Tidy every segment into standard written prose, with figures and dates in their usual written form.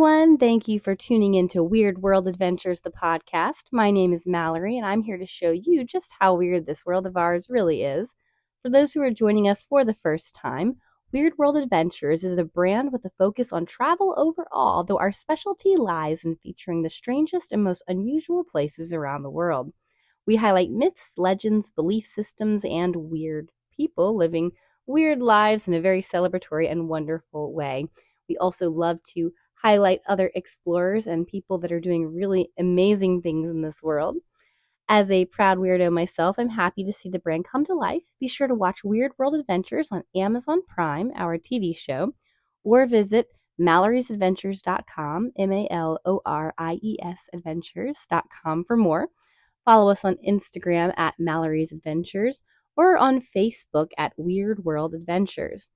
everyone. Thank you for tuning in to Weird World Adventures, the podcast. My name is Mallory, and I'm here to show you just how weird this world of ours really is. For those who are joining us for the first time, Weird World Adventures is a brand with a focus on travel overall, though our specialty lies in featuring the strangest and most unusual places around the world. We highlight myths, legends, belief systems, and weird people living weird lives in a very celebratory and wonderful way. We also love to highlight other explorers and people that are doing really amazing things in this world. As a proud weirdo myself, I'm happy to see the brand come to life. Be sure to watch Weird World Adventures on Amazon Prime, our TV show, or visit maloriesadventures.com, MALORIES adventures.com for more. Follow us on Instagram at Mallory's Adventures or on Facebook at Weird World Adventures.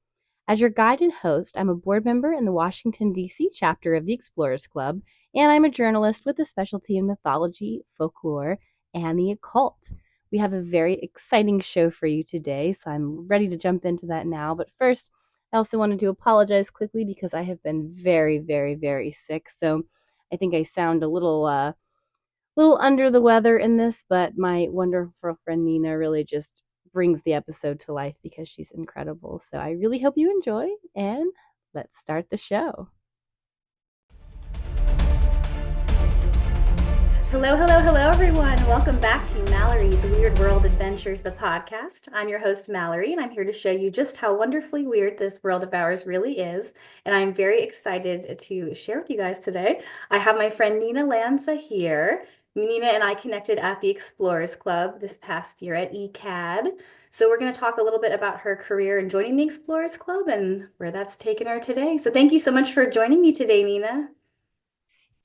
As your guide and host, I'm a board member in the Washington, D.C. chapter of the Explorers Club, and I'm a journalist with a specialty in mythology, folklore, and the occult. We have a very exciting show for you today, so I'm ready to jump into that now. But first, I also wanted to apologize quickly because I have been very, very, very sick, so I think I sound a little under the weather in this, but my wonderful friend Nina really just brings the episode to life because she's incredible. So I really hope you enjoy, and let's start the show. Hello, hello, hello, everyone. Welcome back to Mallory's Weird World Adventures, the podcast. I'm your host, Mallory, and I'm here to show you just how wonderfully weird this world of ours really is. And I'm very excited to share with you guys today. I have my friend Nina Lanza here. Nina and I connected at the Explorers Club this past year at ECAD. So we're going to talk a little bit about her career in joining the Explorers Club and where that's taken her today. So thank you so much for joining me today, Nina.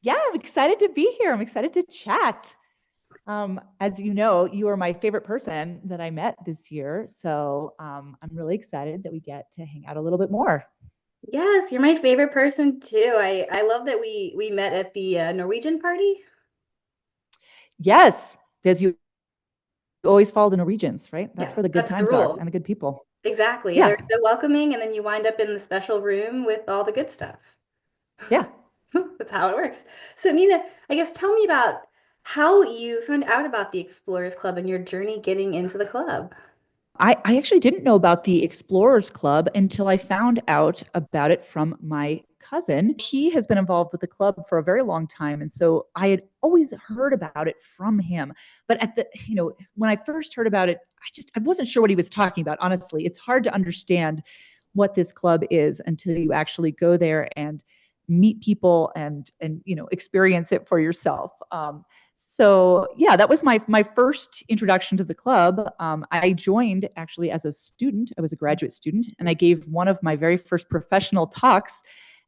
Yeah, I'm excited to be here. I'm excited to chat. As you know, you are my favorite person that I met this year. So I'm really excited that we get to hang out a little bit more. Yes, you're my favorite person too. I love that we met at the Norwegian party. Yes, because you always follow the Norwegians, right? That's Yes, where the good that's the times are rule. and the good people. Exactly. Yeah, They're so welcoming, and then you wind up in the special room with all the good stuff. yeah. That's how it works. So, Nina, I guess tell me about how you found out about the Explorers Club and your journey getting into the club. I actually didn't know about the Explorers Club until I found out about it from my cousin. He has been involved with the club for a very long time. And so I had always heard about it from him. But when I first heard about it, I wasn't sure what he was talking about. Honestly, it's hard to understand what this club is until you actually go there and meet people and experience it for yourself. So yeah, that was my first introduction to the club. I joined actually as a student. I was a graduate student, and I gave one of my very first professional talks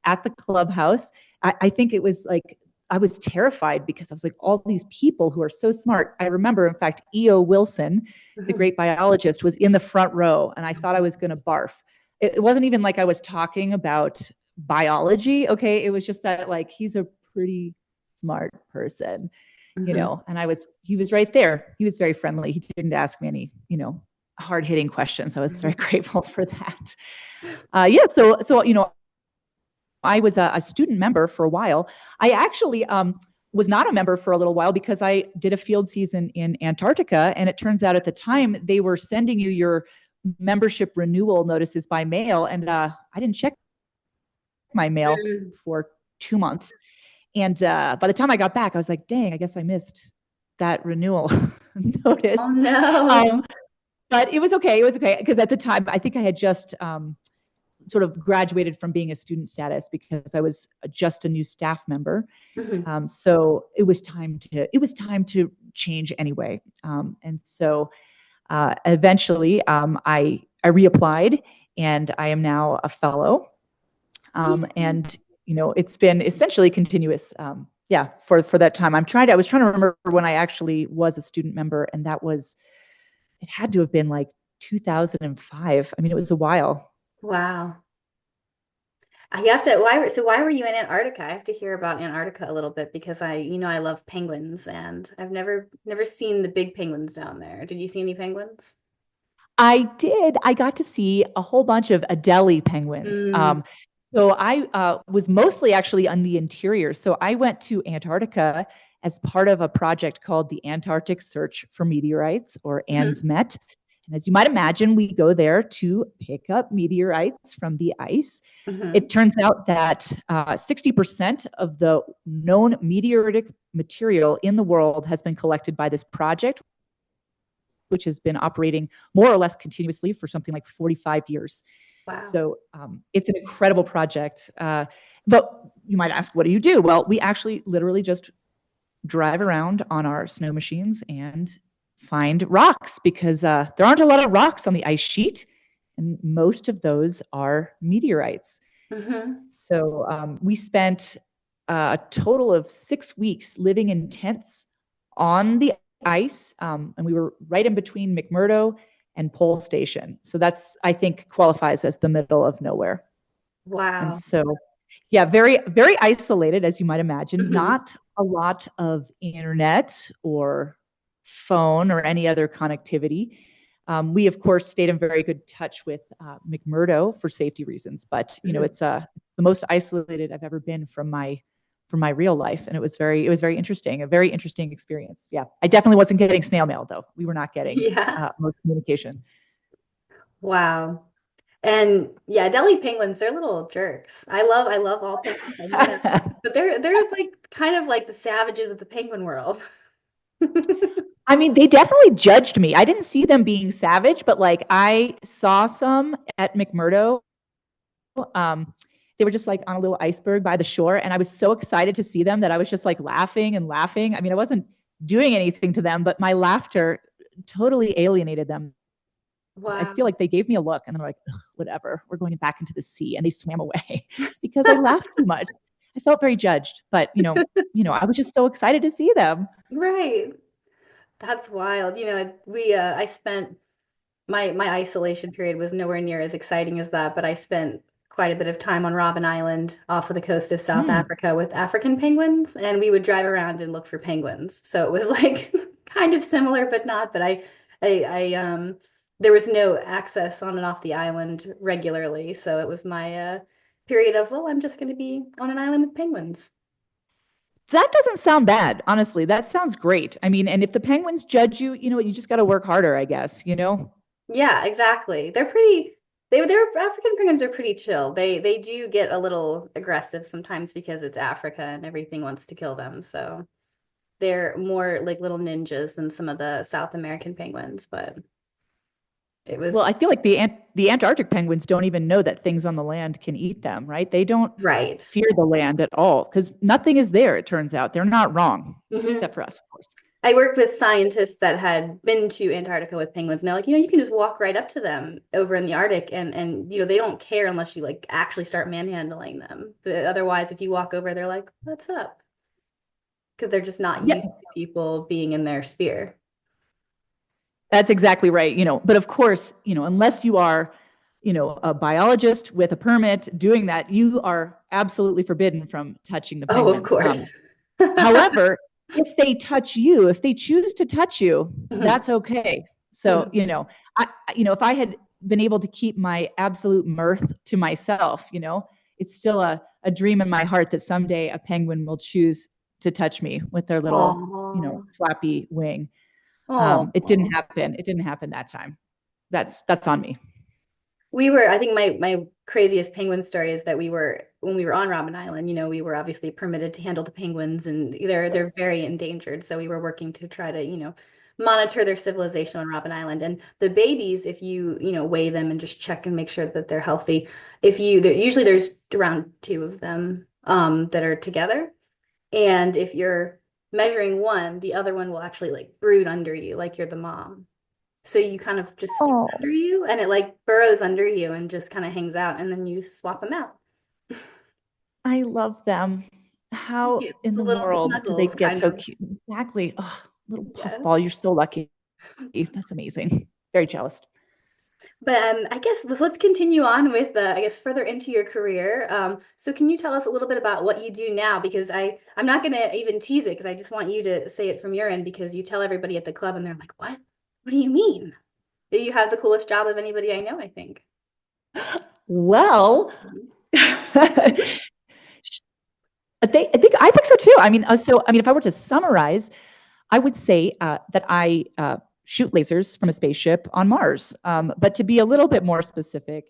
at the clubhouse. I think it was like I was terrified because I was like, all these people who are so smart. I remember, in fact, E.O. Wilson, the great biologist, was in the front row, and I thought I was going to barf. It wasn't even like I was talking about biology. Okay, it was just that like he's a pretty smart person. And he was right there. He was very friendly. He didn't ask me any, hard hitting questions. I was very grateful for that. Yeah. So, I was a student member for a while. I actually was not a member for a little while because I did a field season in Antarctica. And it turns out at the time they were sending you your membership renewal notices by mail. And I didn't check my mail for 2 months. And by the time I got back, I was like, dang, I guess I missed that renewal notice. Oh no. But it was okay. It was okay. Because at the time, I think I had just sort of graduated from being a student status because I was just a new staff member. So it was time to change anyway. And so eventually I reapplied, and I am now a fellow. And it's been essentially continuous. For that time. I was trying to remember when I actually was a student member, and it had to have been like 2005. I mean, it was a while. Wow. Why were you in Antarctica? I have to hear about Antarctica a little bit because I love penguins, and I've never seen the big penguins down there. Did you see any penguins? I did. I got to see a whole bunch of Adelie penguins. So I was mostly actually on the interior. So I went to Antarctica as part of a project called the Antarctic Search for Meteorites, or Hmm. ANSMET. And as you might imagine, we go there to pick up meteorites from the ice. Hmm. It turns out that 60% of the known meteoritic material in the world has been collected by this project, which has been operating more or less continuously for something like 45 years. Wow. So it's an incredible project. But you might ask, what do you do? Well, we actually literally just drive around on our snow machines and find rocks because there aren't a lot of rocks on the ice sheet, and most of those are meteorites. Hmm. So we spent a total of 6 weeks living in tents on the ice, and we were right in between McMurdo and Pole Station. So that's, I think, qualifies as the middle of nowhere. And Wow. so, yeah, very, very isolated, as you might imagine. Hmm. Not a lot of internet or phone or any other connectivity. We, of course, stayed in very good touch with McMurdo for safety reasons, but Hmm. it's the most isolated I've ever been from my real life, and it was very interesting, a very interesting experience. Yeah, I definitely wasn't getting snail mail though. We were not getting Yeah. most communication. Wow. And yeah, Delhi penguins, they're little jerks. I love all penguins. I know that. But they're like kind of like the savages of the penguin world. I mean, they definitely judged me. I didn't see them being savage, but like I saw some at McMurdo. Um, they were just like on a little iceberg by the shore, and I was so excited to see them that I was just like laughing and laughing. I mean, I wasn't doing anything to them, but my laughter totally alienated them. I feel Wow. like they gave me a look, and they're like, "Whatever, we're going back into the sea," and they swam away because I laughed too much. I felt very judged, but I was just so excited to see them. Right. That's wild. I spent my isolation period was nowhere near as exciting as that, but I spent quite a bit of time on Robben Island off of the coast of South Mm. Africa with African penguins, and we would drive around and look for penguins. So it was like kind of similar, but not. But there was no access on and off the island regularly, so it was my period of, well, I'm just going to be on an island with penguins. That doesn't sound bad, honestly. That sounds great. I mean, and if the penguins judge you, you just got to work harder, I guess. Yeah, exactly. They're African penguins are pretty chill. They do get a little aggressive sometimes because it's Africa and everything wants to kill them. So they're more like little ninjas than some of the South American penguins, but it Well, was I feel like the Antarctic penguins don't even know that things on the land can eat them, right? They don't right. fear the land at all because nothing is there, it turns out. They're not wrong, Hmm. except for us, of course. I worked with scientists that had been to Antarctica with penguins, and they're like, you can just walk right up to them over in the Arctic, and they don't care unless you like actually start manhandling them. Otherwise, if you walk over, they're like, "What's up?" Because they're just not Yeah, used to people being in their sphere. that's exactly right. But of course, unless you are, a biologist with a permit doing that, you are absolutely forbidden from touching the Oh, of penguins. course. However, if they touch you, if they choose to touch you, Mhm. that's okay. So, Mhm. if I had been able to keep my absolute mirth to myself, it's still a dream in my heart that someday a penguin will choose to touch me with their little, Oh, flappy wing. It didn't oh. happen. It didn't happen that time. That's on me. I think my craziest penguin story is that when we were on Robben Island, we were obviously permitted to handle the penguins and they're very endangered. So we were working to try to, monitor their civilization on Robben Island. And the babies, if you weigh them and just check and make sure that they're healthy, usually there's around two of them that are together. And if you're measuring one, the other one will actually like brood under you, like you're the mom. So you kind of just stick it Oh, under you and it like burrows under you and just kind of hangs out and then you swap them out. I love them. How Cute. in The the little world did they snuggles, get kind so of. cute? Exactly. Oh, little Yes. puffball. You're so lucky. That's amazing. Very jealous. But I guess let's continue on with I guess further into your career. So can you tell us a little bit about what you do now? Because I'm not going to even tease it because I just want you to say it from your end because you tell everybody at the club and they're like, "What? What do you mean?" You have the coolest job of anybody I know, I think. Well, I think so too. If I were to summarize, I would say that I shoot lasers from a spaceship on Mars. But to be a little bit more specific,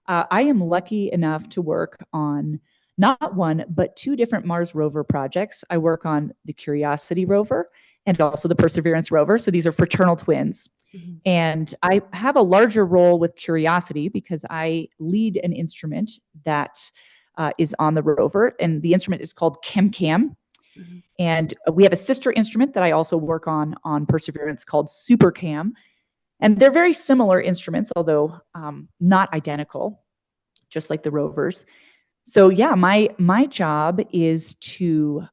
I am lucky enough to work on not one, but two different Mars rover projects. I work on the Curiosity rover and also the Perseverance rover. So these are fraternal twins. Mm-hmm. And I have a larger role with Curiosity because I lead an instrument that is on the rover. And the instrument is called ChemCam. Mm-hmm. And we have a sister instrument that I also work on Perseverance called SuperCam. And they're very similar instruments, although not identical, just like the rovers. So yeah, my job is to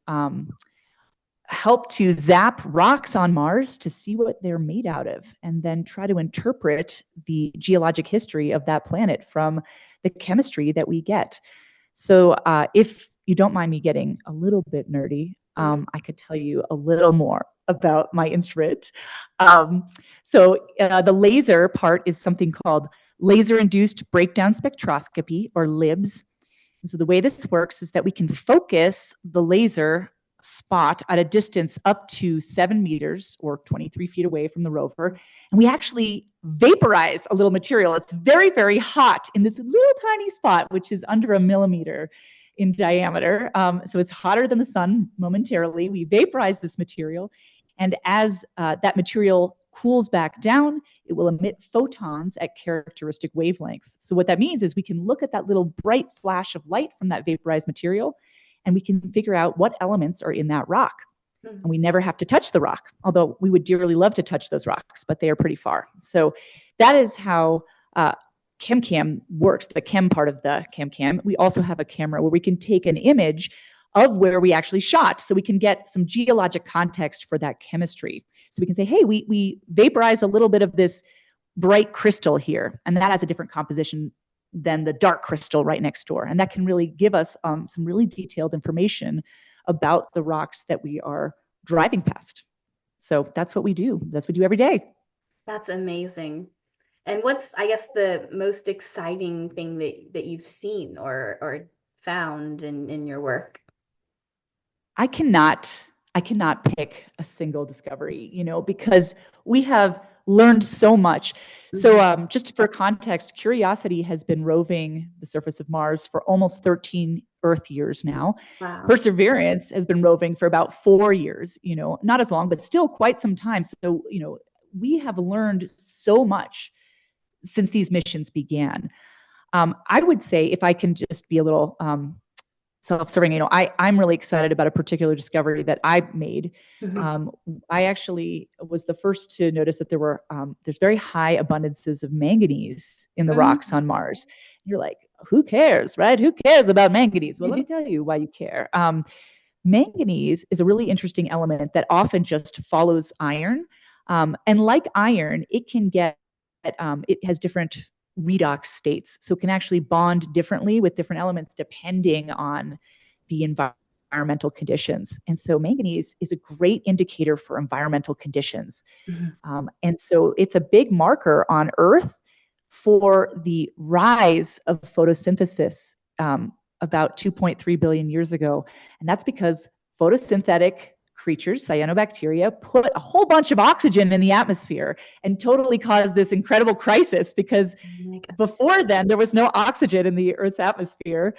help to zap rocks on Mars to see what they're made out of, and then try to interpret the geologic history of that planet from the chemistry that we get. So if you don't mind me getting a little bit nerdy, I could tell you a little more about my instrument. The laser part is something called laser-induced breakdown spectroscopy, or LIBS. And so the way this works is that we can focus the laser spot at a distance up to 7 meters or 23 feet away from the rover. And we actually vaporize a little material. It's very, very hot in this little tiny spot, which is under a millimeter in diameter. So it's hotter than the sun momentarily. We vaporize this material. And as that material cools back down, it will emit photons at characteristic wavelengths. So what that means is we can look at that little bright flash of light from that vaporized material, and we can figure out what elements are in that rock. Mm-hmm. And we never have to touch the rock, although we would dearly love to touch those rocks, but they are pretty far. So that is how ChemCam works, the chem part of the ChemCam. We also have a camera where we can take an image of where we actually shot, so we can get some geologic context for that chemistry. So we can say, hey, we vaporized a little bit of this bright crystal here, and that has a different composition than the dark crystal right next door. And that can really give us some really detailed information about the rocks that we are driving past. So that's what we do. That's what we do every day. That's amazing. And what's, I guess, the most exciting thing that you've seen or found in your work? I cannot pick a single discovery, because we have learned so much. So just for context, Curiosity has been roving the surface of Mars for almost 13 Earth years now. Wow. Perseverance has been roving for about 4 years, not as long, but still quite some time. So, we have learned so much since these missions began. I would say, if I can just be a little self-serving, I'm really excited about a particular discovery that I made. Mm-hmm. I actually was the first to notice that there's very high abundances of manganese in the rocks on Mars. You're like, who cares, right? Who cares about manganese? Well, let me tell you why you care. Manganese is a really interesting element that often just follows iron. And like iron, it has different redox states, so it can actually bond differently with different elements depending on the environmental conditions. And so manganese is a great indicator for environmental conditions. Mm-hmm. And so it's a big marker on Earth for the rise of photosynthesis about 2.3 billion years ago. And that's because photosynthetic creatures, cyanobacteria, put a whole bunch of oxygen in the atmosphere and totally caused this incredible crisis, because before then there was no oxygen in the Earth's atmosphere.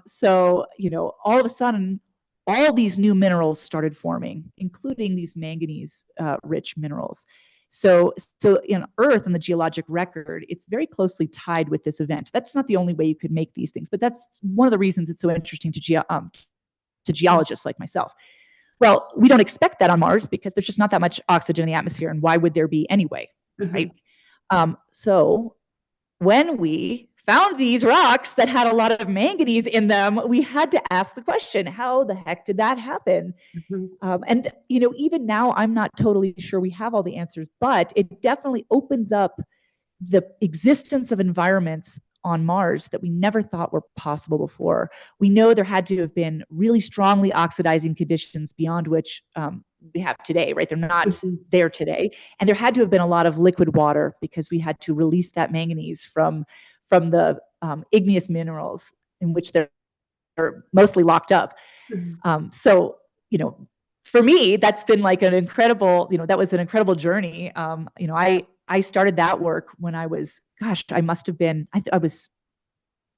So, all of a sudden, all these new minerals started forming, including these manganese rich minerals. So in Earth and the geologic record, it's very closely tied with this event. That's not the only way you could make these things, but that's one of the reasons it's so interesting to geologists like myself. Well, we don't expect that on Mars because there's just not that much oxygen in the atmosphere, and why would there be anyway, mm-hmm. right? So when we found these rocks that had a lot of manganese in them, we had to ask the question, how the heck did that happen? Mm-hmm. And even now, I'm not totally sure we have all the answers, but it definitely opens up the existence of environments on Mars that we never thought were possible before. We know there had to have been really strongly oxidizing conditions beyond which we have today, right? They're not mm-hmm. there today. And there had to have been a lot of liquid water because we had to release that manganese from the igneous minerals. in which they're mostly locked up. So, for me, that's been like an incredible, that was an incredible journey. I started that work when I was, gosh, I must have been, I was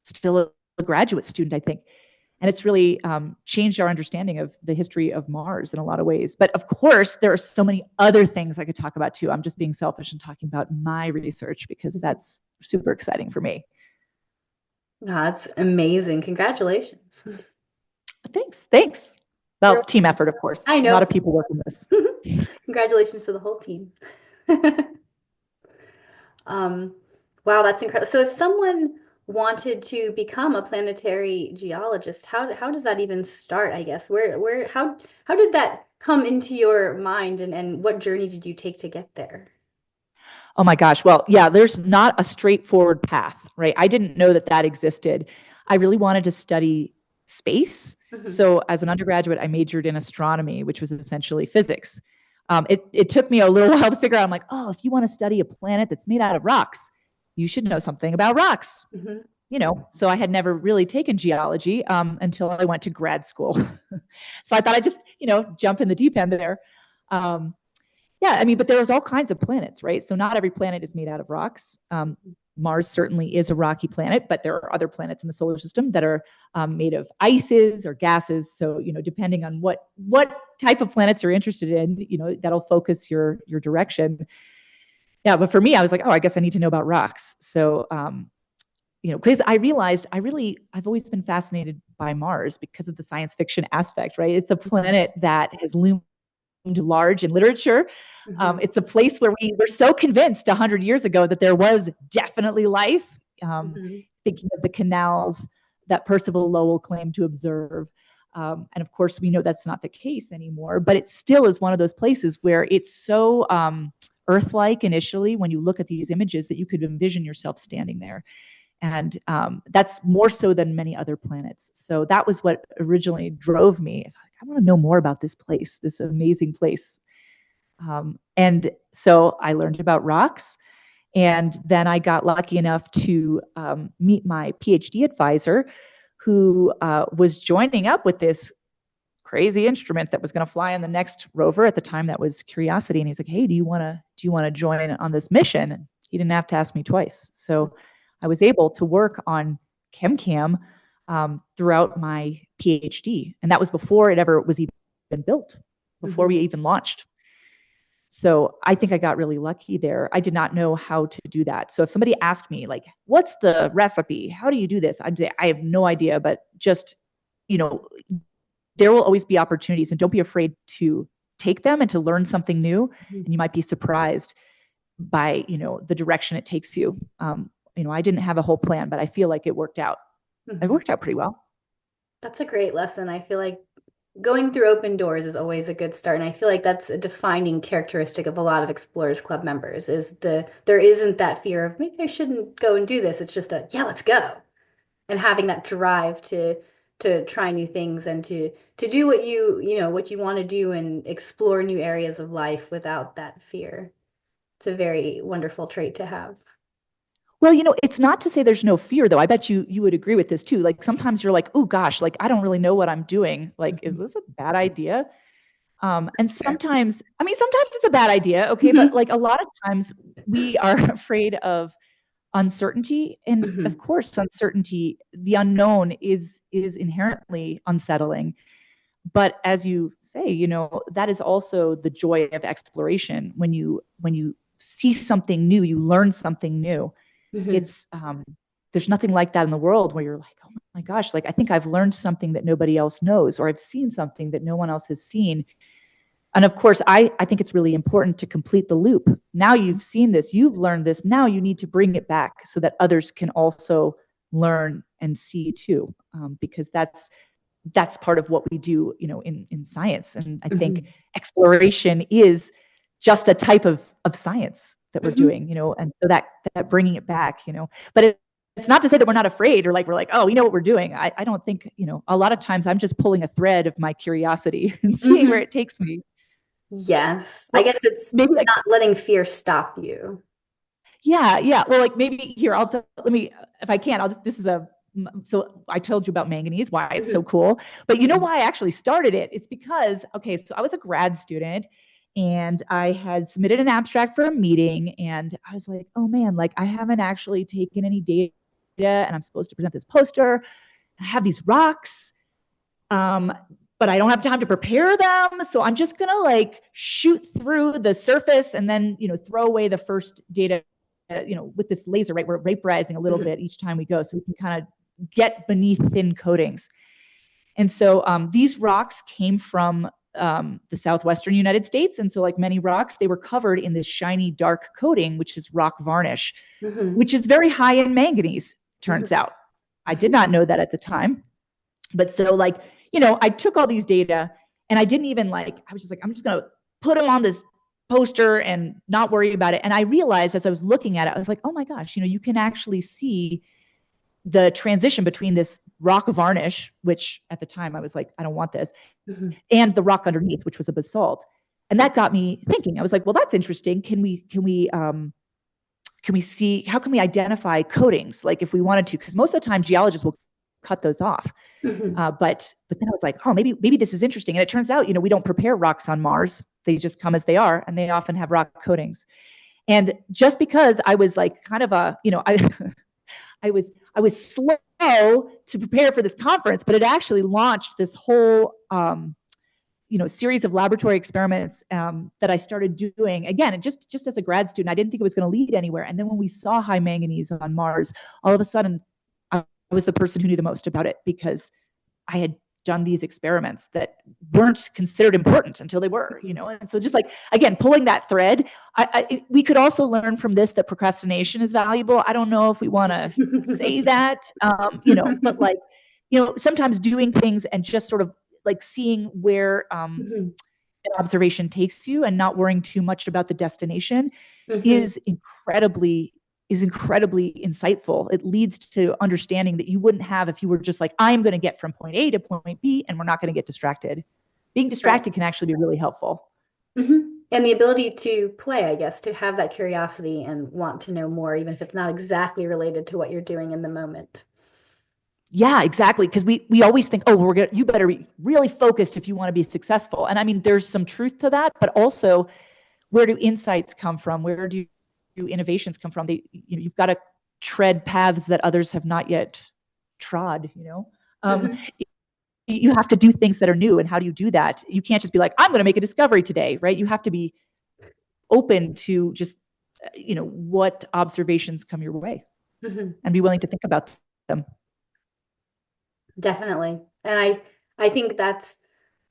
still a graduate student, I think. And it's really changed our understanding of the history of Mars in a lot of ways. But of course, there are so many other things I could talk about too. I'm just being selfish and talking about my research because that's super exciting for me. That's amazing. Congratulations. Thanks. Well, You're, team effort, of course. I A lot know. of people work on this. Congratulations to the whole team. Um, wow, that's incredible. So if someone wanted to become a planetary geologist, how does that even start, I guess? How did that come into your mind and what journey did you take to get there? Oh my gosh. Well, yeah, there's not a straightforward path, right? I didn't know that that existed. I really wanted to study space. Hmm. So as an undergraduate, I majored in astronomy, which was essentially physics. It took me a little while to figure out. I'm like, oh, if you want to study a planet that's made out of rocks, you should know something about rocks. Hmm. So I had never really taken geology until I went to grad school. So I thought I'd just, jump in the deep end there. Um, yeah, I mean, but there's all kinds of planets, right? So not every planet is made out of rocks. Mars certainly is a rocky planet, but there are other planets in the solar system that are made of ices or gases. So depending on what type of planets you're interested in, that'll focus your direction. Yeah, but for me, I was like, oh, I guess I need to know about rocks. So because I realized I've always been fascinated by Mars because of the science fiction aspect, right? It's a planet that has loomed large in literature. Hmm. It's a place where we were so convinced 100 years ago that there was definitely life. Hmm. Thinking of the canals that Percival Lowell claimed to observe. And of course, we know that's not the case anymore, but it still is one of those places where it's so Earth-like initially when you look at these images that you could envision yourself standing there. And that's more so than many other planets. So that was what originally drove me. I want to know more about this place, this amazing place. And so I learned about rocks. And then I got lucky enough to meet my PhD advisor, who was joining up with this crazy instrument that was going to fly on the next rover. At the time, that was Curiosity. And he's like, "Hey, do you want to join on this mission?" And he didn't have to ask me twice. So I was able to work on ChemCam throughout my PhD, and that was before it ever was even built, before we Hmm. even launched. So I think I got really lucky there. I did not know how to do that. So if somebody asked me, like, what's the recipe? How do you do this? I'd say, I have no idea, but just, you know, there will always be opportunities, and don't be afraid to take them and to learn something new. And you might be surprised by, the direction it takes you. I didn't have a whole plan, but I feel like it worked out. It Hmm. worked out pretty well. That's a great lesson. I feel like going through open doors is always a good start. And I feel like that's a defining characteristic of a lot of Explorers Club members is there isn't that fear of maybe I shouldn't go and do this. It's just a yeah, let's go. And having that drive to try new things and to do what you want to do and explore new areas of life without that fear. It's a very wonderful trait to have. Well, it's not to say there's no fear, though. I bet you would agree with this too. Like sometimes you're like, oh gosh, like I don't really know what I'm doing. Like, is Mhm. this a bad idea? And Fair. sometimes it's a bad idea, okay, but Mhm. like a lot of times we are afraid of uncertainty, and of Mhm. course, uncertainty, the unknown is inherently unsettling. But as you say, that is also the joy of exploration. When you see something new, you learn something new. Mhm. It's there's nothing like that in the world where you're like, oh my gosh, like I think I've learned something that nobody else knows, or I've seen something that no one else has seen. And of course, I think it's really important to complete the loop. Now you've seen this, you've learned this, now you need to bring it back so that others can also learn and see too, because that's part of what we do, in science. And I think Mhm. exploration is just a type of science that we're Mhm. doing, and so that bringing it back, but it's not to say that we're not afraid, or like we're like, oh, we know what we're doing. I don't think, a lot of times I'm just pulling a thread of my curiosity and seeing where Mhm. it takes me. Yes. I Well, guess it's maybe like, not letting fear stop you. yeah, yeah. Well, like maybe here, let me, if I can, this is a so I told you about manganese, why it's so Mhm. cool. But you know why I actually started it? It's because, okay, so I was a grad student and I had submitted an abstract for a meeting, and I was like, oh man, like I haven't actually taken any data, and I'm supposed to present this poster. I have these rocks, um, but I don't have time to prepare them. So I'm just going to like shoot through the surface and then, throw away the first data, with this laser, right? We're vaporizing a little Mhm. bit each time we go so we can kind of get beneath thin coatings. And so these rocks came from the southwestern United States. And so, like many rocks, they were covered in this shiny, dark coating, which is rock varnish, Mhm. which is very high in manganese, turns Mhm. out. I did not know that at the time. But so, like, I took all these data and I didn't even like, I was just like, I'm just going to put them on this poster and not worry about it. And I realized as I was looking at it, I was like, oh my gosh, you can actually see the transition between this rock varnish, which at the time I was like, I don't want this, Mhm. and the rock underneath, which was a basalt. And that got me thinking. I was like, well, that's interesting. Can we see, how can we identify coatings? Like if we wanted to, because most of the time geologists will cut those off. Mhm. But then I was like, oh, maybe this is interesting. And it turns out, we don't prepare rocks on Mars. They just come as they are, and they often have rock coatings. And just because I was like kind of I was slow to prepare for this conference, but it actually launched this whole series of laboratory experiments that I started doing again, and just as a grad student. I didn't think it was going to lead anywhere. And then when we saw high manganese on Mars, all of a sudden I was the person who knew the most about it, because I had done these experiments that weren't considered important until they were, And so just like, again, pulling that thread, we could also learn from this that procrastination is valuable. I don't know if we want to say that, but like, sometimes doing things and just sort of like seeing where Mhm. an observation takes you and not worrying too much about the destination Mhm. is incredibly insightful. It leads to understanding that you wouldn't have if you were just like, I'm going to get from point A to point B and we're not going to get distracted. Being Right. distracted can actually be really helpful. And the ability to play, I guess, to have that curiosity and want to know more, even if it's not exactly related to what you're doing in the moment. Yeah, exactly. Because we always think, oh, you better be really focused if you want to be successful. And I mean, there's some truth to that, but also, where do insights come from? Where do innovations come from? You've got to tread paths that others have not yet trod. Mhm. You have to do things that are new. And how do you do that? You can't just be like, I'm going to make a discovery today, right? You have to be open to just, what observations come your way, Mhm. and be willing to think about them. Definitely. And I think that's,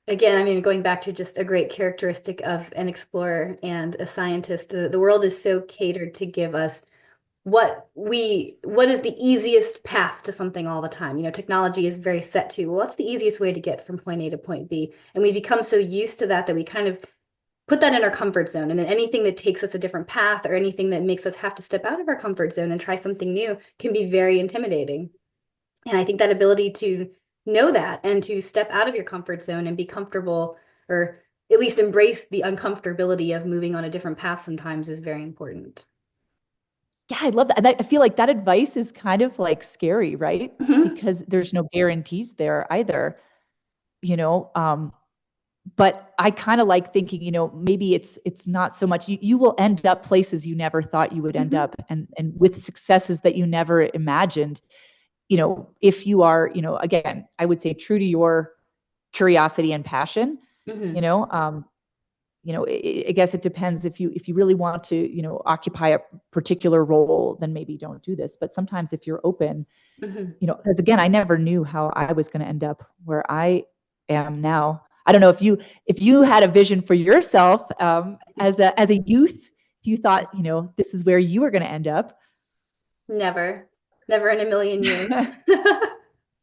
again, I mean, going back to just a great characteristic of an explorer and a scientist, the world is so catered to give us what is the easiest path to something all the time. Technology is very set to, well, what's the easiest way to get from point A to point B? And we become so used to that we kind of put that in our comfort zone. And then anything that takes us a different path or anything that makes us have to step out of our comfort zone and try something new can be very intimidating. And I think that ability to know that and to step out of your comfort zone and be comfortable, or at least embrace the uncomfortability of moving on a different path sometimes, is very important. Yeah, I love that. And I feel like that advice is kind of like scary, right? Mhm. Because there's no guarantees there either, you know. But I kind of like thinking, maybe it's not so much, you will end up places you never thought you would end Mhm. up, and with successes that you never imagined, if you are, again, I would say true to your curiosity and passion, you Mhm. know, um, I guess it depends. If you really want to, occupy a particular role, then maybe don't do this. But sometimes if you're open, Mhm. because again, I never knew how I was going to end up where I am now. I don't know if you had a vision for yourself as a youth, if you thought, this is where you were going to end up. Never, never in a million years.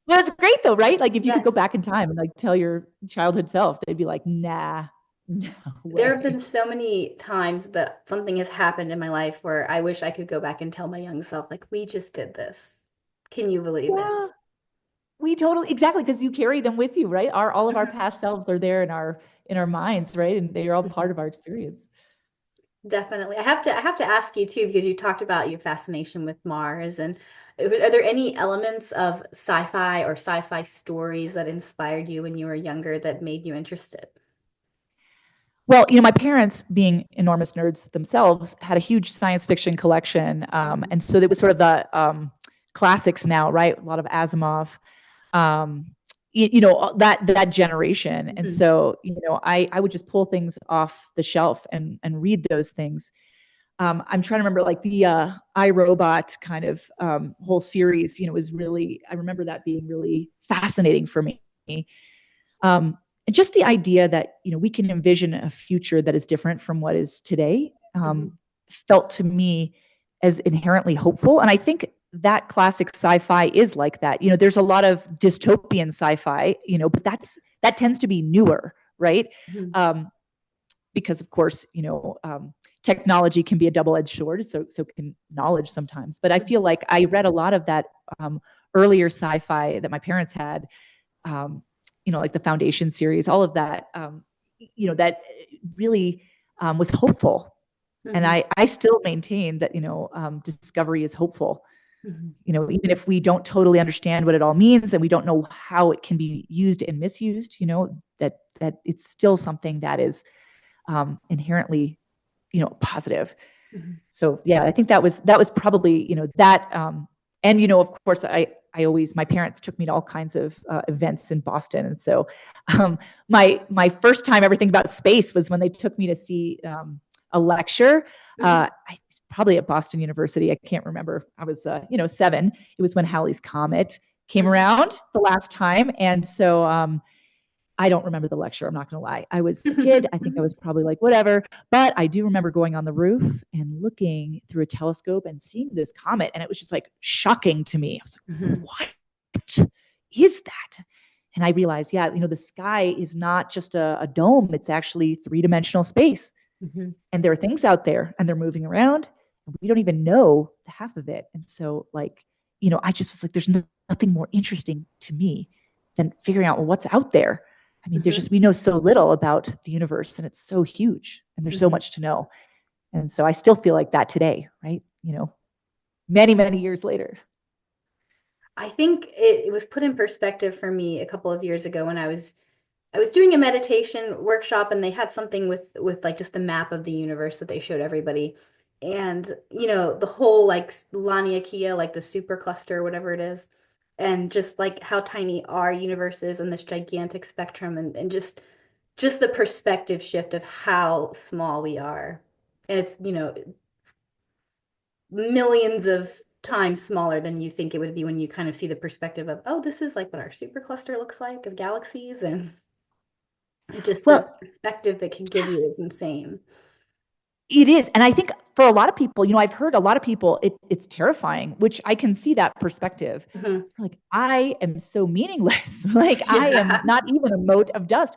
Well, it's great though, right? Like if you could go Yes. back in time and like tell your childhood self, they'd be like, nah, no There have been way. so many times that something has happened in my life where I wish I could go back and tell my young self, like, we just did this. Can you believe it? Yeah, we totally, exactly, because you carry them with you, right? All of our Mhm. past selves are there in our minds, right? And they are all part of our experience. Definitely. I have to ask you too, because you talked about your fascination with Mars, and are there any elements of sci-fi or sci-fi stories that inspired you when you were younger that made you interested? Well, my parents, being enormous nerds themselves, had a huge science fiction collection, Mhm. and so it was sort of the classics now, right? A lot of Asimov, um, that generation. And Mhm. so, I would just pull things off the shelf and read those things. I'm trying to remember like the iRobot kind of whole series. Was really, I remember that being really fascinating for me. Um, and just the idea that we can envision a future that is different from what is today Mhm. felt to me as inherently hopeful. And I think that classic sci-fi is like that. There's a lot of dystopian sci-fi, but that tends to be newer, right? Mhm. Um, because of course, technology can be a double-edged sword. So can knowledge sometimes. But I feel like I read a lot of that earlier sci-fi that my parents had, um, like the Foundation series, all of that, that really was hopeful. And Mhm. I still maintain that, discovery is hopeful. Mhm. Even if we don't totally understand what it all means and we don't know how it can be used and misused, that it's still something that is inherently, positive. Mhm. So yeah, I think that was probably that, and of course I always, my parents took me to all kinds of events in Boston, and so um, my first time ever thinking about space was when they took me to see a lecture. Mhm. Probably at Boston University. I can't remember. I was 7. It was when Halley's Comet came Mhm. around the last time, and so I don't remember the lecture. I'm not going to lie. I was a kid. I think I was probably like, whatever. But I do remember going on the roof and looking through a telescope and seeing this comet. And it was just like shocking to me. I was Mhm. like, what is that? And I realized, yeah, the sky is not just a dome, it's actually three-dimensional space. Mhm. And there are things out there and they're moving around. And we don't even know the half of it. And so, like, I just was like, there's nothing more interesting to me than figuring out, well, what's out there. I mean, Mhm. we know so little about the universe and it's so huge and there's so Mhm. much to know. And so I still feel like that today, right? Many, many years later. I think it was put in perspective for me a couple of years ago when I was doing a meditation workshop, and they had something with like just the map of the universe that they showed everybody. And the whole like Laniakea, like the supercluster, whatever it is, and just like how tiny our universe is in this gigantic spectrum, and just the perspective shift of how small we are. And it's, millions of times smaller than you think it would be when you kind of see the perspective of, oh, this is like what our supercluster looks like of galaxies, and just the Well, perspective that can give you is insane. it is. And I think for a lot of people, I've heard a lot of people, it's terrifying, which I can see that perspective. Mhm. Like, I am so meaningless. Like, I am Yeah. not even a mote of dust.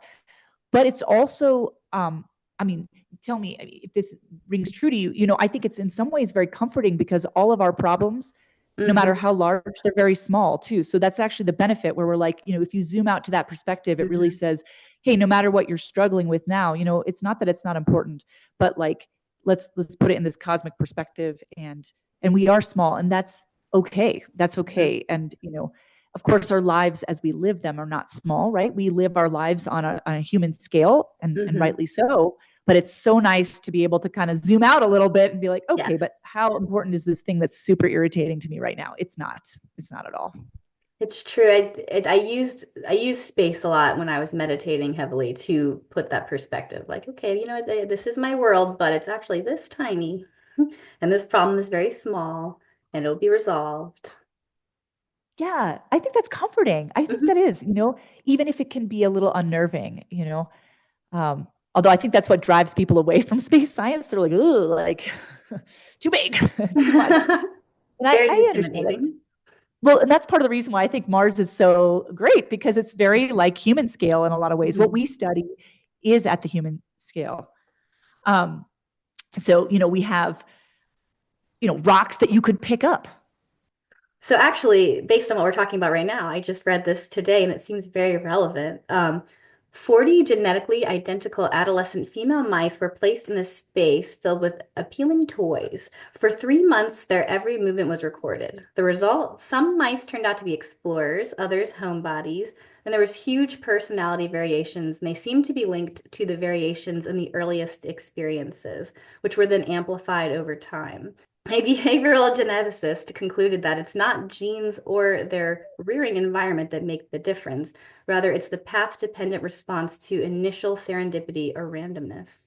But it's also, I mean, tell me if this rings true to you. I think it's in some ways very comforting because all of our problems, no matter Hmm. how large, they're very small too. So that's actually the benefit where we're like, if you zoom out to that perspective, it really Hmm. says, hey, no matter what you're struggling with now, it's not that it's not important, but like, let's put it in this cosmic perspective, and we are small, and that's okay. That's Hmm. okay. And of course, our lives as we live them are not small, right? We live our lives on a human scale, and Hmm. rightly so. But it's so nice to be able to kind of zoom out a little bit and be like, okay, but Yes, how important is this thing that's super irritating to me right now? It's not. It's not at all. it's true. I used space a lot when I was meditating heavily to put that perspective. Like, okay, this is my world, but it's actually this tiny, and this problem is very small, and it'll be resolved. Yeah, I think that's comforting. I think that Hmm. is, even if it can be a little unnerving, although I think that's what drives people away from space science. They're like, ooh, like too big, too much. And Very I understand that. intimidating. Well, and that's part of the reason why I think Mars is so great because it's very like human scale in a lot of ways. What Mhm. we study is at the human scale. Um, so, we have, rocks that you could pick up. So actually, based on what we're talking about right now, I just read this today and it seems very relevant. 40 genetically identical adolescent female mice were placed in a space filled with appealing toys. For 3 months, their every movement was recorded. The result, some mice turned out to be explorers, others homebodies, and there was huge personality variations, and they seemed to be linked to the variations in the earliest experiences, which were then amplified over time. A behavioral geneticist concluded that it's not genes or their rearing environment that make the difference. Rather, it's the path-dependent response to initial serendipity or randomness.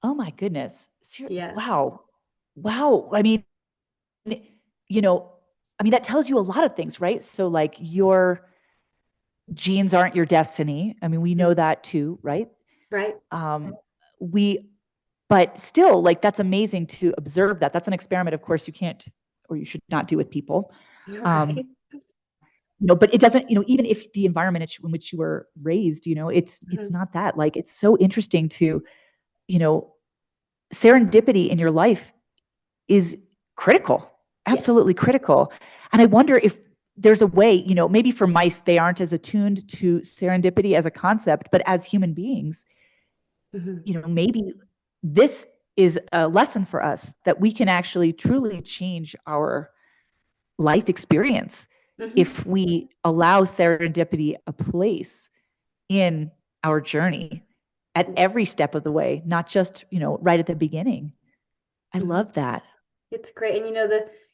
Oh my goodness. Yes. Wow. Wow. You know, that tells you a lot of things, right? So like your genes aren't your destiny. We know Mhm. that too, right? Right. Um, we, but still, like that's amazing to observe that. That's an experiment, of course, you can't or you should not do with people. Um, Right. but it doesn't, even if the environment in which you were raised, it's Mhm. not that. Like it's so interesting to, you know, serendipity in your life is critical, Yeah. absolutely critical. And I wonder if there's a way, maybe for mice, they aren't as attuned to serendipity as a concept, but as human beings, Mhm. maybe this is a lesson for us that we can actually truly change our life experience Mhm. if we allow serendipity a place in our journey at every step of the way, not just, right at the beginning. I Mhm. love that. It's great. And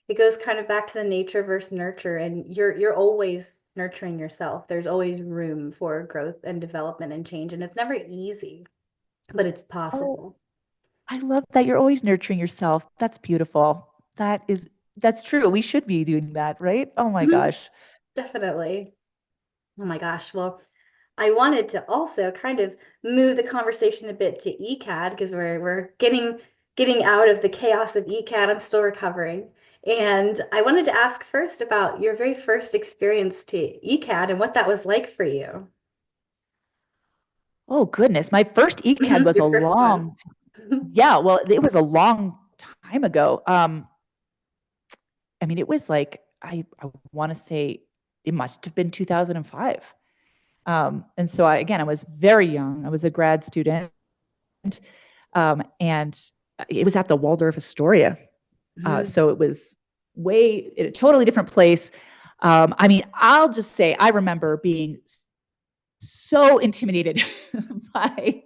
it goes kind of back to the nature versus nurture, and you're always nurturing yourself. There's always room for growth and development and change, and it's never easy, but it's Oh, possible. I love that you're always nurturing yourself. That's beautiful. That's true. We should be doing that, right? Oh my Mhm. gosh. Definitely. Oh my gosh. Well, I wanted to also kind of move the conversation a bit to ECAD because we're getting out of the chaos of ECAD. I'm still recovering. And I wanted to ask first about your very first experience to ECAD and what that was like for you. Oh goodness. My first ECAD was a Your first one. long, yeah, well, it was a long time ago. It was like I want to say it must have been 2005. And so I was very young. I was a grad student, and it was at the Waldorf Astoria. Mhm. So it was way in a totally different place. I'll just say I remember being so intimidated by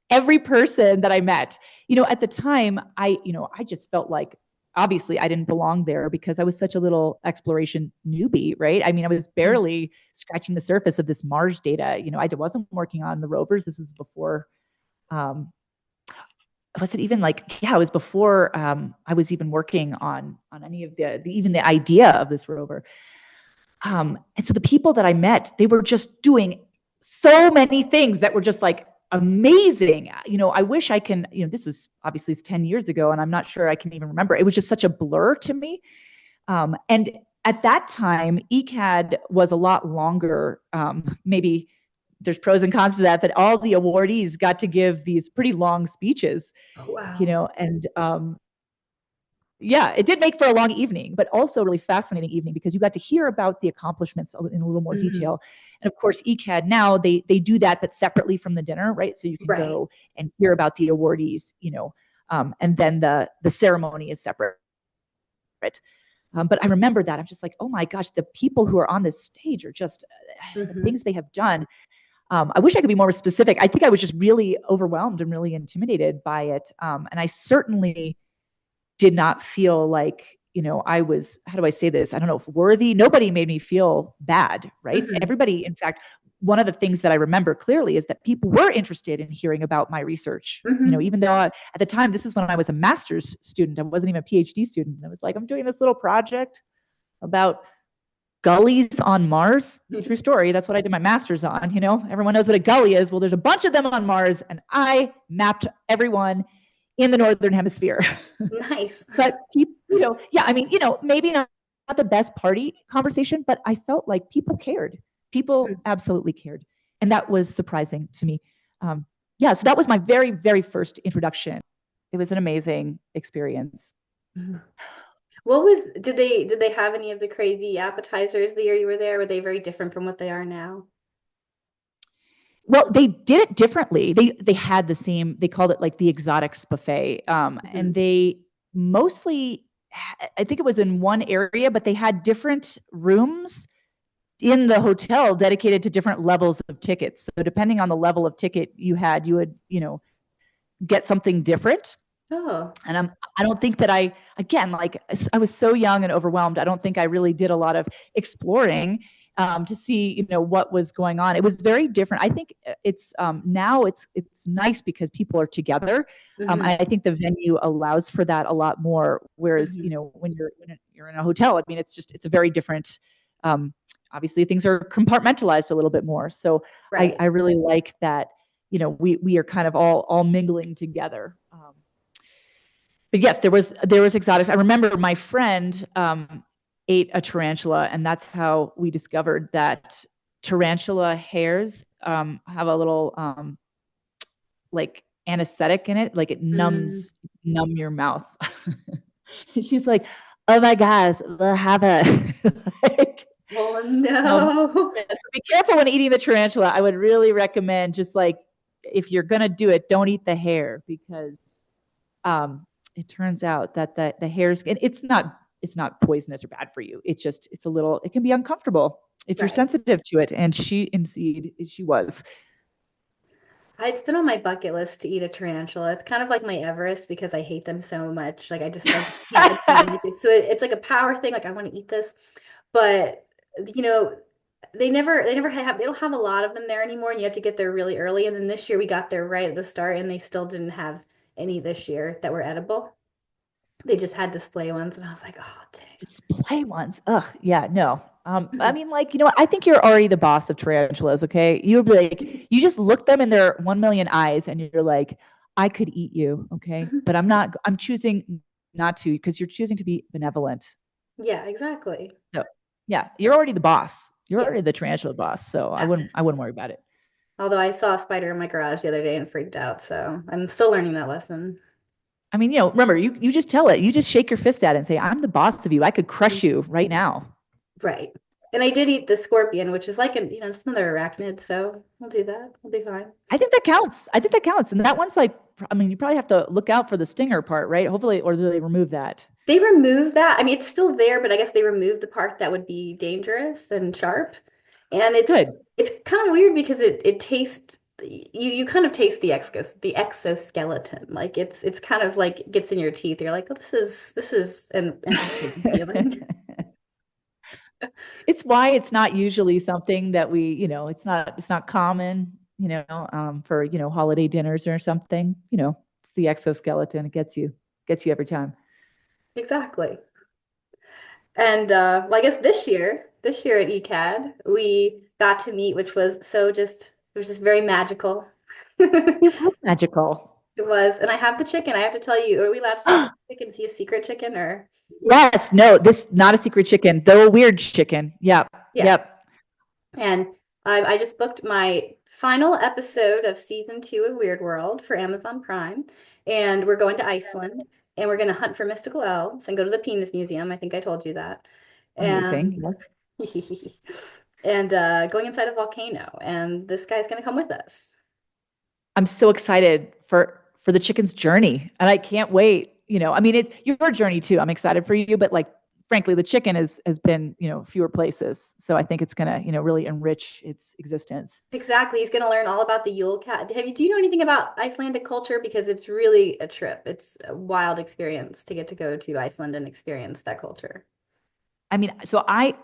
every person that I met. At the time, I just felt like obviously I didn't belong there because I was such a little exploration newbie, right? I was barely scratching the surface of this Mars data. I wasn't working on the rovers. This is before um, was it even like yeah it was before I was even working on any of even the idea of this rover. And so the people that I met, they were just doing so many things that were just like amazing. I wish I can, this was obviously it's 10 years ago and I'm not sure I can even remember. It was just such a blur to me. And at that time, ECAD was a lot longer. Maybe there's pros and cons to that, but all the awardees got to give these pretty long speeches, Oh, wow. and yeah, it did make for a long evening, but also a really fascinating evening because you got to hear about the accomplishments in a little more Mhm. detail. And of course, ECAD now they do that, but separately from the dinner, right? So you can Right. go and hear about the awardees, and then the ceremony is separate. But I remember that I'm just like, oh my gosh, the people who are on this stage are just the Mhm. things they have done. I wish I could be more specific. I think I was just really overwhelmed and really intimidated by it, and I certainly did not feel like I was, how do I say this, I don't know if worthy. Nobody made me feel bad, right? Mhm. Everybody, in fact, one of the things that I remember clearly is that people were interested in hearing about my research, Mhm. even though at the time, this is when I was a master's student. I wasn't even a PhD student. I was like, I'm doing this little project about gullies on Mars. True story. That's what I did my master's on. Everyone knows what a gully is. Well, there's a bunch of them on Mars, and I mapped everyone in the northern hemisphere. Nice. But yeah, maybe not the best party conversation, but I felt like people cared. People absolutely cared, and that was surprising to me. Yeah, so that was my very, very first introduction. It was an amazing experience. Mhm. Did they have any of the crazy appetizers the year you were there? Were they very different from what they are now? Well, they did it differently. They had the same. They called it like the exotics buffet, and Mhm. they mostly, I think it was in one area, but they had different rooms in the hotel dedicated to different levels of tickets. So depending on the level of ticket you had, you would, get something different. Oh. And I don't think that again, like I was so young and overwhelmed. I don't think I really did a lot of exploring to see, what was going on. It was very different. I think it's now it's nice because people are together. Hmm. I think the venue allows for that a lot more. Whereas, Hmm. when you're in a hotel, I mean, it's a very different. Um, Obviously, things are compartmentalized a little bit more. So Right. I really like that. We are kind of all mingling together. But yes, there was exotics. I remember my friend ate a tarantula, and that's how we discovered that tarantula hairs have a little like anesthetic in it, like it Mm. numb your mouth. She's like, "Oh my gosh, we'll have a like." Oh Um, no. yeah, so be careful when eating the tarantula. I would really recommend just like if you're gonna do it, don't eat the hair because um, it turns out that the hairs and it's not poisonous or bad for you. It's a little it can be uncomfortable if you're Right. sensitive to it. And she indeed she was. It's been on my bucket list to eat a tarantula. It's kind of like my Everest because I hate them so much. Like I can't get them. Like it's like a power thing. Like I want to eat this, but you know, they don't have a lot of them there anymore, and you have to get there really early. And then this year we got there right at the start, and they still didn't have any this year that were edible. They just had display ones, and I was like, oh Display ones. Ugh, yeah, no. I dang. mean, like, what? I think you're already the boss of tarantulas, okay? You would be like, you just look them in their 1 million eyes and you're like, I could eat you, okay? But I'm choosing not to because you're choosing to be benevolent. Yeah, exactly. So yeah, you're already the boss. You're Yes, already the tarantula boss. So I after wouldn't I this. wouldn't worry about it. Although I saw a spider in my garage the other day and freaked out, so I'm still learning that lesson. I mean, remember, you just tell it. You just shake your fist at it and say, I'm the boss of you. I could crush you right now. Right. And I did eat the scorpion, which is like just another arachnid, so we'll do that. We'll be fine. I think that counts. I think that counts. And that one's like, I mean, you probably have to look out for the stinger part, right? Hopefully, or do they remove that? They removed that. I mean, it's still there, but I guess they removed the part that would be dangerous and sharp. And Good. it's kind of weird because it tastes you kind of taste the exoskeleton. Like it's kind of like gets in your teeth. You're like, oh, this is an interesting feeling. It's why it's not usually something that it's not common, for, holiday dinners or something. It's the exoskeleton. It gets you every time. Exactly. And well, I guess this year at ECAD, we got to meet, which was it was just very magical. It It was magical. was, and I have the chicken. I have to tell you, are we allowed to talk about the chicken? Is he a secret chicken or? Yes, no, this not a secret chicken, though a weird chicken. Yep, Yeah. yep. And I just booked my final episode of season 2 of Weird World for Amazon Prime, and we're going to Iceland, and we're going to hunt for mystical elves and go to the Penis Museum. I think I told you that. Amazing. And Yes. and going inside a volcano, and this guy's going to come with us. I'm so excited for the chicken's journey, and I can't wait. I mean, it's your journey too. I'm excited for you, but like, frankly, the chicken has been, fewer places, so I think it's gonna, really enrich its existence. Exactly. He's going to learn all about the Yule Cat. Do you know anything about Icelandic culture? Because it's really a trip. It's a wild experience to get to go to Iceland and experience that culture. I mean, so I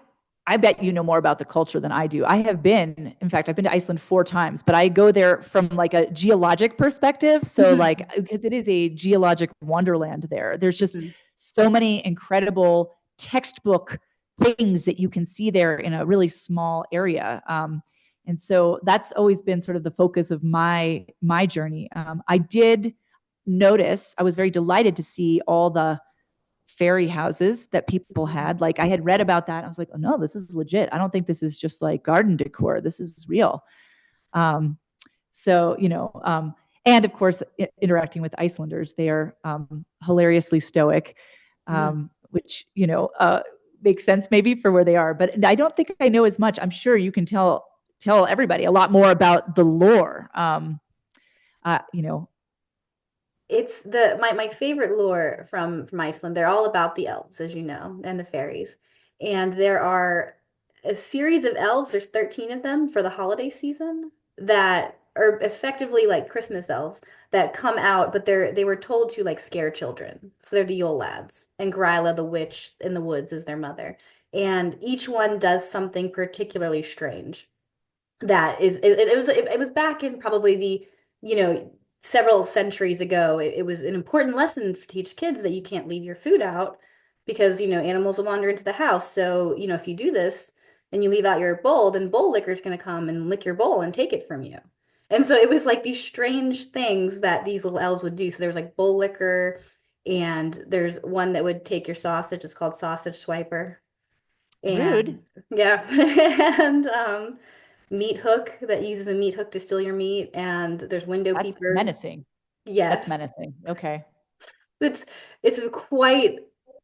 bet you know more about the culture than I do. In fact, I've been to Iceland 4 times, but I go there from like a geologic perspective. So Mhm. like, because it is a geologic wonderland there. There's just Mhm. so many incredible textbook things that you can see there in a really small area. And so that's always been sort of the focus of my journey. I did notice, I was very delighted to see all the fairy houses that people Mhm. had. Like I had read about that. I was like, oh no, this is legit. I don't think this is just like garden decor. This is real. Um, so, and of course, interacting with Icelanders, they are hilariously stoic, Mhm. which, makes sense maybe for where they are. But I don't think I know as much. I'm sure you can tell, tell everybody a lot more about the lore. You know, It's the my favorite lore from Iceland. They're all about the elves, as you know, and the fairies. And there are a series of elves, there's 13 of them for the holiday season that are effectively like Christmas elves that come out, but they were told to like scare children. So they're the Yule lads, and Gryla the witch in the woods is their mother. And each one does something particularly strange that is it was back in probably the you know several centuries ago. It was an important lesson to teach kids that you can't leave your food out because animals will wander into the house. So if you do this and you leave out your bowl, then bowl licker's going to come and lick your bowl and take it from you. And so it was like these strange things that these little elves would do. So there was like bowl licker, and there's one that would take your sausage. It's called sausage swiper. rude. And yeah. And meat hook that uses a meat hook to steal your meat, and there's window That's peeper. menacing. That's Yes. menacing. Okay. it's it's quite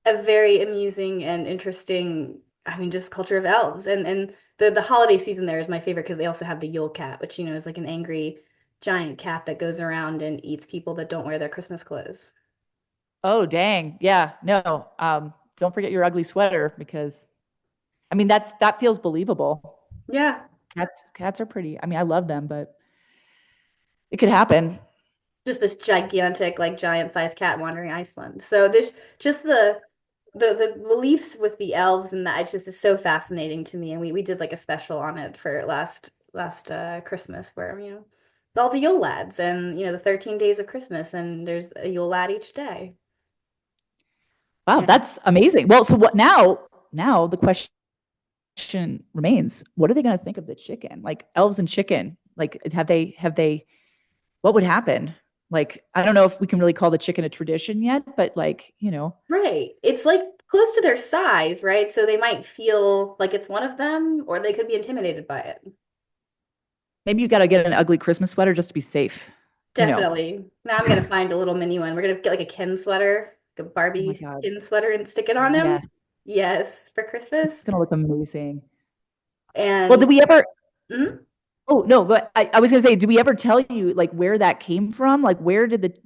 a very amusing and interesting, I mean, just culture of elves. And the holiday season there is my favorite because they also have the Yule cat, which is like an angry giant cat that goes around and eats people that don't wear their Christmas clothes. Oh, dang. Yeah. No. Don't forget your ugly sweater because I mean that feels believable. Yeah, Cats are pretty. I mean, I love them, but it could happen. just this gigantic, like giant sized cat wandering Iceland. So this just the beliefs with the elves, and that it just is so fascinating to me. And we did like a special on it for last Christmas, where all the Yule lads, and the 13 days of Christmas, and there's a Yule lad each day. Wow, And that's amazing. Well, so what now? Now the question remains, what are they going to think of the chicken? Like elves and chicken. Like have they what would happen? Like I don't know if we can really call the chicken a tradition yet, but like, right, it's like close to their size, right? So they might feel like it's one of them, or they could be intimidated by it. maybe you got to get an ugly Christmas sweater just to be safe, you know. Definitely. Now I'm gonna find a little mini one. We're gonna get like a Ken sweater, like a Oh my Barbie God. Ken sweater, and stick it on him. Yes, Yes, for it's Christmas. going to look amazing. Well, And did we ever mhm. Oh, no, but I was going to say, did we ever tell you like where that came from? Like where did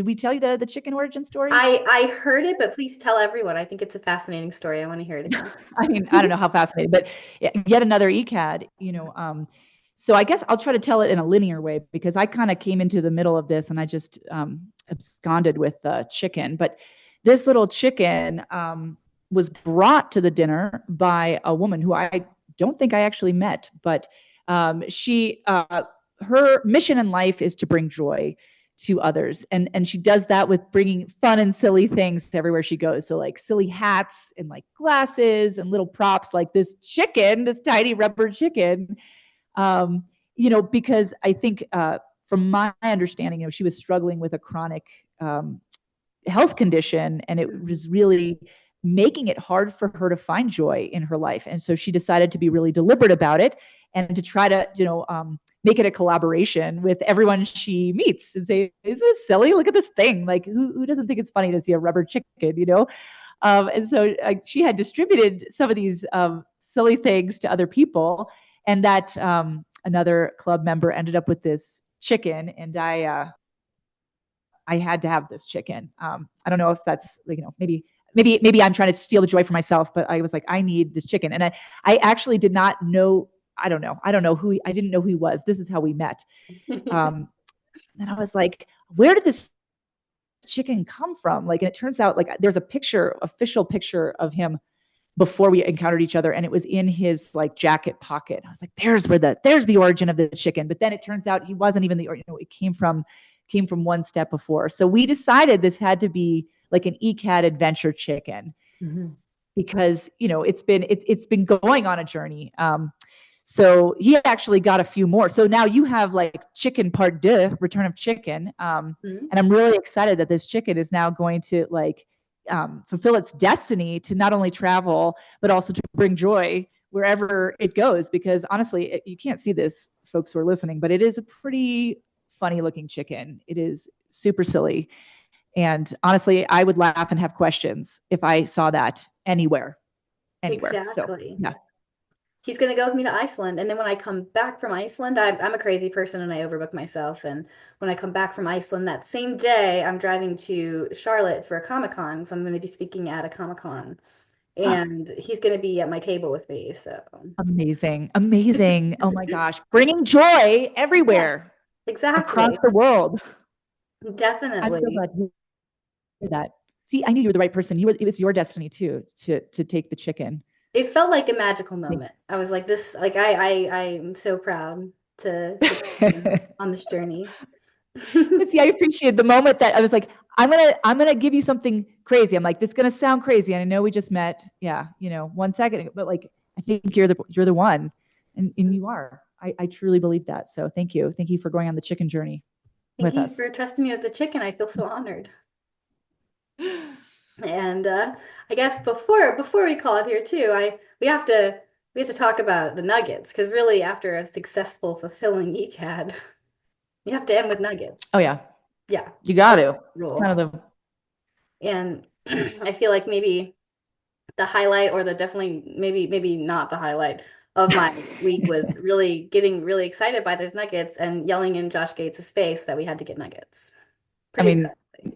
we tell you the chicken origin story? I heard it, but please tell everyone. I think it's a fascinating story. I want to hear it again. I mean, I don't know how fascinating, but yet another ECAD, so I guess I'll try to tell it in a linear way because I kind of came into the middle of this and I just absconded with chicken. But this little chicken was brought to the dinner by a woman who I don't think I actually met, but she her mission in life is to bring joy to others, and she does that with bringing fun and silly things everywhere she goes. So like silly hats and like glasses and little props like this chicken, this tiny rubber chicken. um, because I think from my understanding, she was struggling with a chronic health condition, and it was really making it hard for her to find joy in her life. And so she decided to be really deliberate about it and to try to, make it a collaboration with everyone she meets and say, "Is this silly? Look at this thing! Like, who doesn't think it's funny to see a rubber chicken?" And so she had distributed some of these silly things to other people, and that another club member ended up with this chicken, and I had to have this chicken. I don't know if that's like, maybe I'm trying to steal the joy for myself, but I was like, I need this chicken. And I actually did not know. I don't know I didn't know who he was. This is how we met. Um, and I was like, where did this chicken come from? Like, and it turns out like there's a official picture of him before we encountered each other, and it was in his like jacket pocket. I was like, there's the origin of the chicken. But then it turns out he wasn't even it came from one step before. So we decided this had to be like an ECAD adventure chicken Mhm. because it's been going on a journey. So he actually got a few more. So now you have like chicken part deux, return of chicken. Mhm. And I'm really excited that this chicken is now going to like fulfill its destiny to not only travel, but also to bring joy wherever it goes. Because honestly, you can't see this, folks who are listening, but it is a pretty funny looking chicken. It is super silly. And honestly, I would laugh and have questions if I saw that anywhere. So Exactly. yeah. he's going to go with me to Iceland. And then when I come back from Iceland, I'm a crazy person and I overbook myself. And when I come back from Iceland that same day, I'm driving to Charlotte for a Comic-Con. So I'm going to be speaking at a Comic-Con. And he's going to be at my table with me. So, Amazing. Amazing. Oh my gosh. Bringing joy yes, everywhere across exactly. the world. I'm so Definitely. glad you did that. See, I knew you were the right person. It was your destiny too, to take the chicken. It felt like a magical moment. I was like this, like I'm so proud to be on this journey. But see, I appreciate the moment that I was like, I'm gonna give you something crazy. I'm like, this is gonna sound crazy. And I know we just met, yeah, 1 second ago, but like I think you're the one. And you are. I truly believe that. So thank you. Thank you for going on the chicken journey Thank with you us. for trusting me with the chicken. I feel so honored. And I guess before we call it here too, I we have to talk about the nuggets because really after a successful, fulfilling ECAD, you have to end with nuggets. Oh yeah, Yeah, you got to. It's rule. kind of the And I feel like maybe the highlight or the definitely maybe not the highlight of my week was really getting really excited by those nuggets and yelling in Josh Gates' face that we had to get nuggets. I Pretty mean,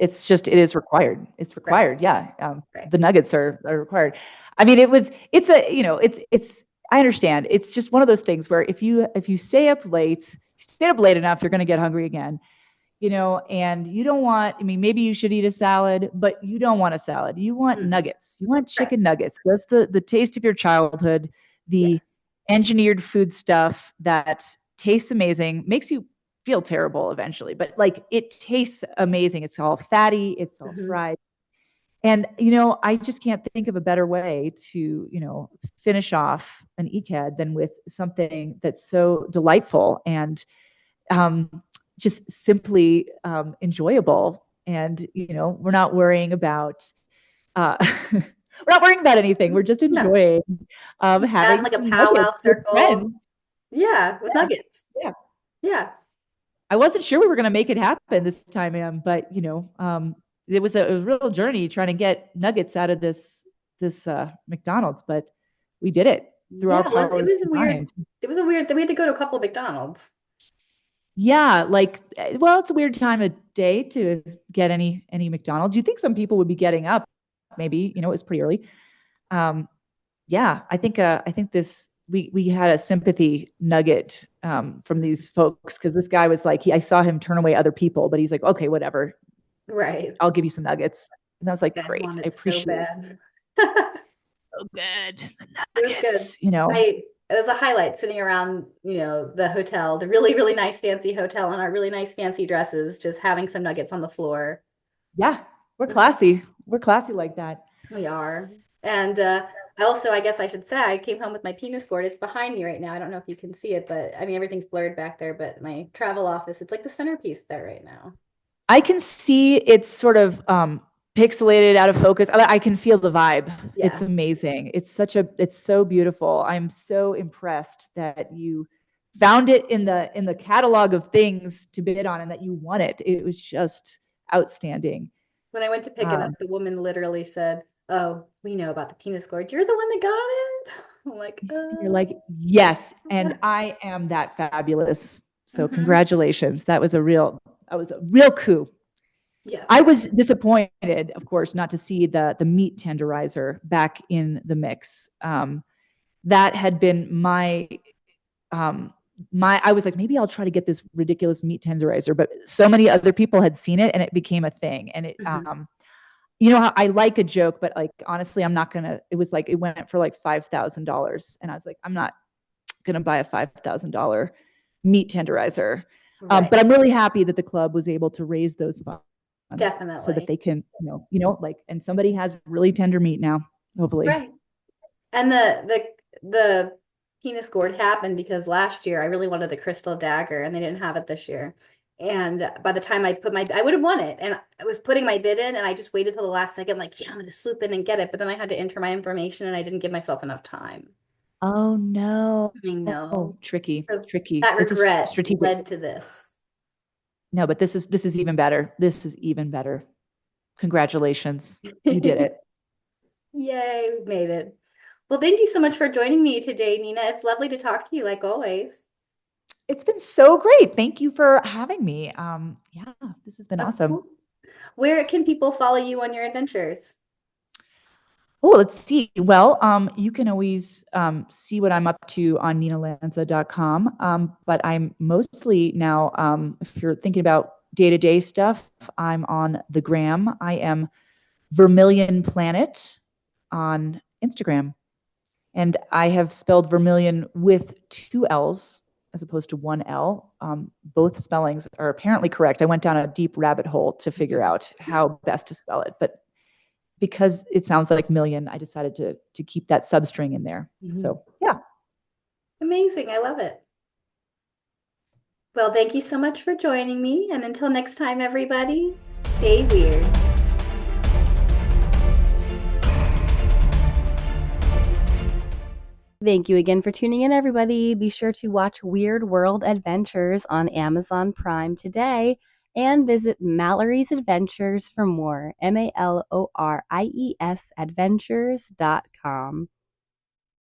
aggressively. it is required. It's Right, required. Yeah. right. The nuggets are required. I mean, it's a, I understand. It's just one of those things where if you stay up late enough, you're going to get hungry again, and you don't want, I mean, maybe you should eat a salad, but you don't want a salad. You want Mm, nuggets. You want right. chicken nuggets. That's the taste of your childhood, the Yes. engineered food stuff that tastes amazing, makes you feel terrible eventually, but like it tastes amazing. It's all fatty, it's all Hmm. fried. And, I just can't think of a better way to, finish off an ECAD than with something that's so delightful and um, just simply enjoyable. And, we're not worrying about, we're not worrying about anything. We're just No. enjoying Having having like a some nuggets powwow with circle. friends. Yeah, with Yeah, nuggets. yeah. Yeah. I wasn't sure we were going to make it happen this time, but it was a real journey trying to get nuggets out of this McDonald's, but we did it through our Yeah, it powers was a weird combined. it was a weird we had to go to a couple of McDonald's. Yeah, like, well, it's a weird time of day to get any McDonald's. You think some people would be getting up, maybe, it's pretty early. Um, yeah, I think this we had a sympathy nugget from these folks because this guy was like, I saw him turn away other people, but he's like, okay, whatever, Right. I'll give you some nuggets. And I was like, You guys great, I wanted so appreciate it. bad. So good, the It was good. nuggets. It was a highlight sitting around, the hotel, the really, really nice fancy hotel in our really nice fancy dresses, just having some nuggets on the floor. Yeah, we're classy. We're classy like that. We are. And I guess I should say, I came home with my penis cord. It's behind me right now. I don't know if you can see it, but I mean, everything's blurred back there. But my travel office, it's like the centerpiece there right now. I can see it's sort of pixelated, out of focus. I can feel the vibe. It's Yeah. amazing. It's so beautiful. I'm so impressed that you found it in the catalog of things to bid on and that you won it. It was just outstanding. When I went to pick it up, Um, the woman literally said, "Oh, we know about the penis cord. You're the one that got it." I'm like, and you're like, yes, and I am that fabulous. So hmm. congratulations. That was a real coup. I Yes. was disappointed, of course, not to see the meat tenderizer back in the mix. That had been my I was like, maybe I'll try to get this ridiculous meat tenderizer, but so many other people had seen it and it became a thing. And it Hmm. how I like a joke, but like honestly, I'm not gonna. It was like it went for like $5,000, and I was like, I'm not gonna buy a $5,000 meat tenderizer. Right. But I'm really happy that the club was able to raise those funds so that Definitely. they can, like, and somebody has really tender meat now, hopefully. Right. And the penis gourd happened because last year I really wanted the crystal dagger and they didn't have it this year. And by the time I would have won it. And I was putting my bid in and I just waited till the last second, like, yeah, I'm gonna swoop in and get it. But then I had to enter my information and I didn't give myself enough time. Oh no. I know. Tricky, So tricky. that It's a regret strategic. led to this. No, but this is even better. This is even better. Congratulations. You did Yay, it. we made it. Well, thank you so much for joining me today, Nina. It's lovely to talk to you like always. It's been so great. Thank you for having me. Yeah, this has been Of awesome. course. Where can people follow you on your adventures? Oh, let's see. Well, you can always see what I'm up to on ninalanza.com. But I'm mostly now, if you're thinking about day-to-day stuff, I'm on the gram. I am Vermilion Planet on Instagram. And I have spelled vermilion with two L's as opposed to one L. Both spellings are apparently correct. I went down a deep rabbit hole to figure out how best to spell it. But because it sounds like million, I decided to keep that substring in there. Mhm. So yeah. Amazing. I love it. Well, thank you so much for joining me. And until next time, everybody, stay weird. Thank you again for tuning in, everybody. Be sure to watch Weird World Adventures on Amazon Prime today and visit Mallory's Adventures for more. MALORIES adventures.com.